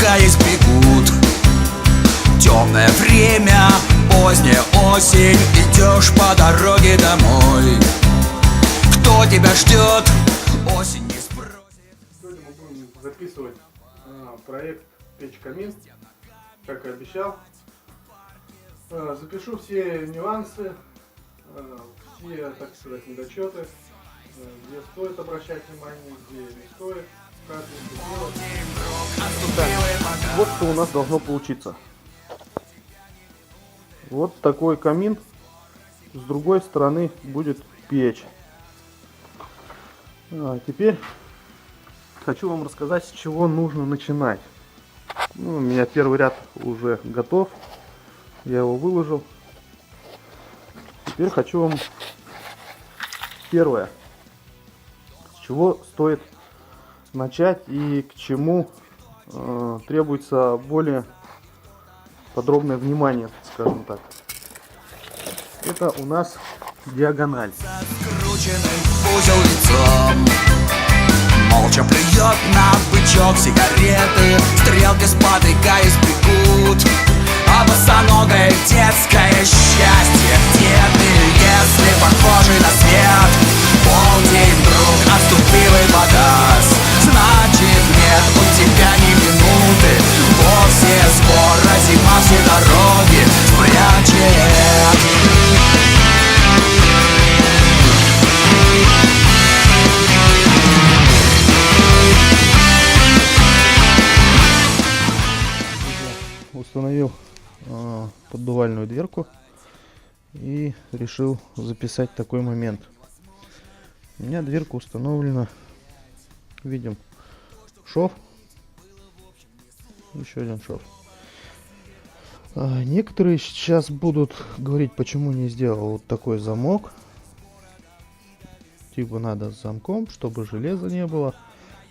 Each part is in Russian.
спотыкаясь, бегут. Темное время, поздняя осень, идешь по дороге домой. Кто тебя ждет? Осень не спросит. Сегодня мы будем записывать проект «Печь-камин», как и обещал. Запишу все нюансы, все, так сказать, недочеты, где стоит обращать внимание, где не стоит, как это делать. Так, вот что у нас должно получиться. Вот такой камин, с другой стороны будет печь. Теперь хочу вам рассказать, с чего нужно начинать. У меня первый ряд уже готов, я его выложил. Теперь хочу вам первое, с чего стоит начать и к чему требуется более подробное внимание, скажем так. Это у нас диагональ. Скрученным в узел лицом, молча плюет на бычок сигареты. Стрелки, спотыкаясь, бегут. А босоногое детское счастье, где ты, если похожий на свет? Полдень вдруг отступил и погас. Значит, нет у тебя ни минуты. Вовсе скоро зима все дороги спрячет. Установил поддувальную дверку и решил записать такой момент. У меня дверка установлена, видим, шов, еще один шов. Некоторые сейчас будут говорить, почему не сделал вот такой замок. Типа надо с замком, чтобы железа не было.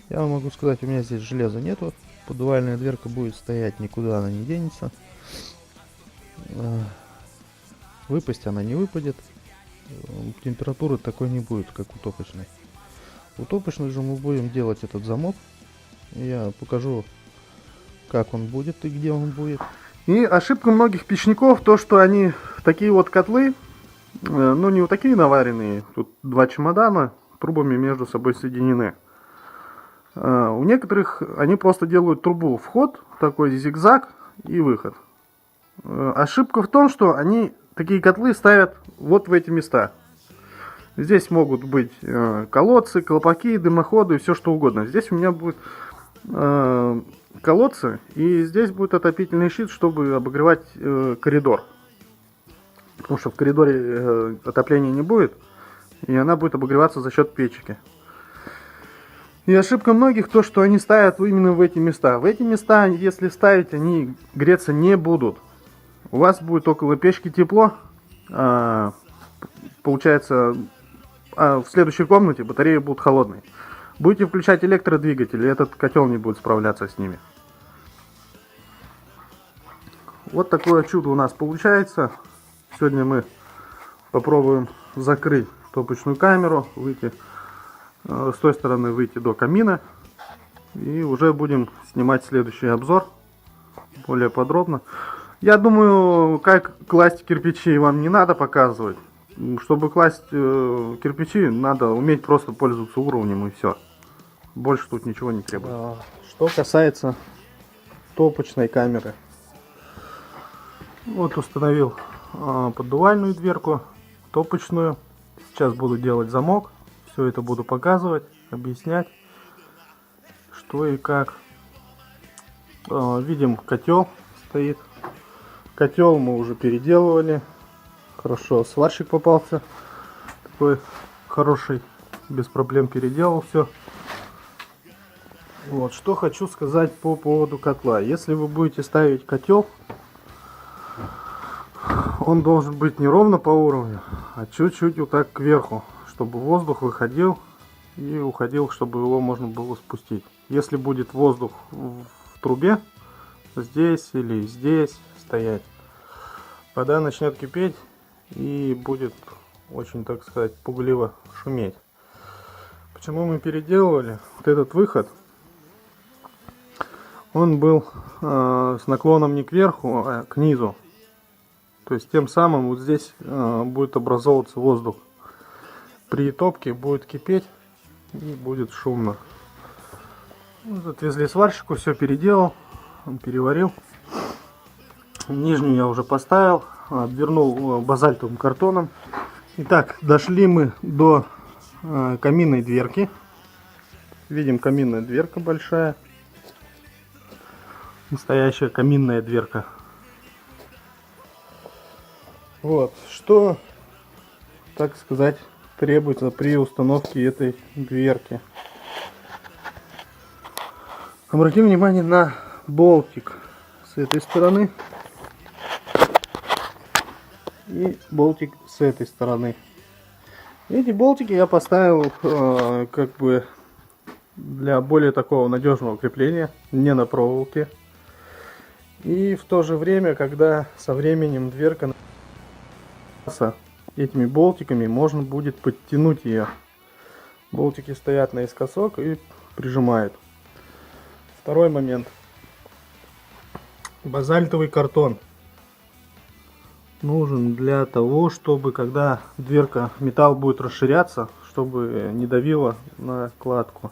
Я вам могу сказать, у меня здесь железа нету. Поддувальная дверка будет стоять, никуда она не денется. Выпасть она не выпадет. Температуры такой не будет, как у топочной. У топочной же мы будем делать этот замок. Я покажу, как он будет и где он будет. И ошибка многих печников то, что они такие вот котлы, ну не вот такие наваренные, тут два чемодана трубами между собой соединены. У некоторых они просто делают трубу вход, такой зигзаг и выход. Ошибка в том, что они такие котлы ставят вот в эти места. Здесь могут быть колодцы, колпаки, дымоходы, все что угодно. Здесь у меня будет колодцы, и здесь будет отопительный щит, чтобы обогревать коридор. Потому что в коридоре отопления не будет, и она будет обогреваться за счет печки. И ошибка многих то, что они ставят именно в эти места. В эти места, если ставить, они греться не будут. У вас будет около печки тепло. Получается, в следующей комнате батареи будут холодные. Будете включать электродвигатель, и этот котел не будет справляться с ними. Вот такое чудо у нас получается. Сегодня мы попробуем закрыть топочную камеру, выйти с той стороны, выйти до камина, и уже будем снимать следующий обзор более подробно. Я думаю, как класть кирпичи вам не надо показывать. Чтобы класть кирпичи, надо уметь просто пользоваться уровнем, и все. Больше тут ничего не требуется. Что касается топочной камеры, вот установил поддувальную дверку, топочную. Сейчас буду делать замок. Все это буду показывать, объяснять, что и как. Видим, котел стоит. Котел мы уже переделывали. Хорошо, сварщик попался. Такой хороший, без проблем переделал все. Вот, что хочу сказать по поводу котла. Если вы будете ставить котел, он должен быть не ровно по уровню, а чуть-чуть вот так кверху, чтобы воздух выходил и уходил, чтобы его можно было спустить. Если будет воздух в трубе, здесь или здесь стоять, вода начнет кипеть и будет очень, так сказать, пугливо шуметь. Почему мы переделывали вот этот выход? он был с наклоном не кверху, а к низу. То есть тем самым вот здесь будет образовываться воздух. При топке будет кипеть и будет шумно. Вот, отвезли сварщику, все переделал, он переварил. Нижнюю я уже поставил, обвернул базальтовым картоном. Итак, дошли мы до каминной дверки. Видим, каминная дверка большая. Настоящая каминная дверка. Вот, что, так сказать, требуется при установке этой дверки. Обратим внимание на болтик с этой стороны и болтик с этой стороны. Эти болтики я поставил как бы для более такого надежного крепления, не на проволоке. И в то же время, когда со временем дверка этими болтиками, можно будет подтянуть ее. Болтики стоят наискосок и прижимают. Второй момент. Базальтовый картон нужен для того, чтобы когда дверка, металл будет расширяться, чтобы не давило на кладку.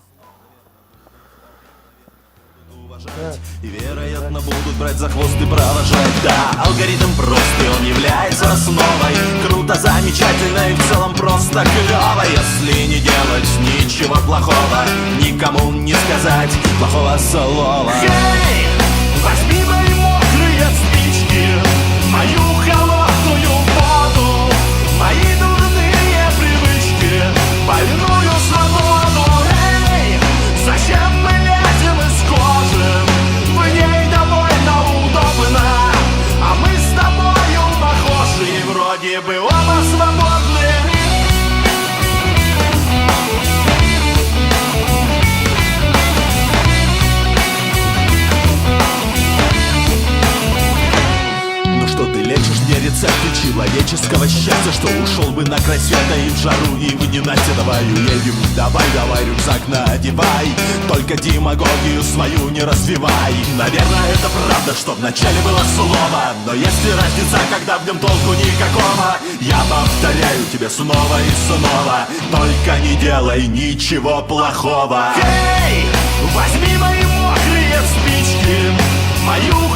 И, вероятно, будут брать за хвост и провожать. Да, алгоритм прост, и он является основой. Круто, замечательно и в целом просто клево. Если не делать ничего плохого, никому не сказать плохого слова. Эй, возьми мои мокрые спички, мою холодную воду, мои дурные привычки, больную свободу. Эй, зачем мы лезем из кожи? В ней довольно удобно, а мы с тобою похожи, и вроде бы оба свободны. Ну что ты лечишь мне рецепты человеческого счастья, что ушел бы на край света и в жару, и в ненастье. Едем, давай, рюкзак надевай, только демагогию свою не развивай. Наверное, это правда, что вначале было слово, но есть ли разница, когда в нем толку никакого? Я повторяю тебе снова и снова, только не делай ничего плохого. Эй, возьми мои мокрые спички, мою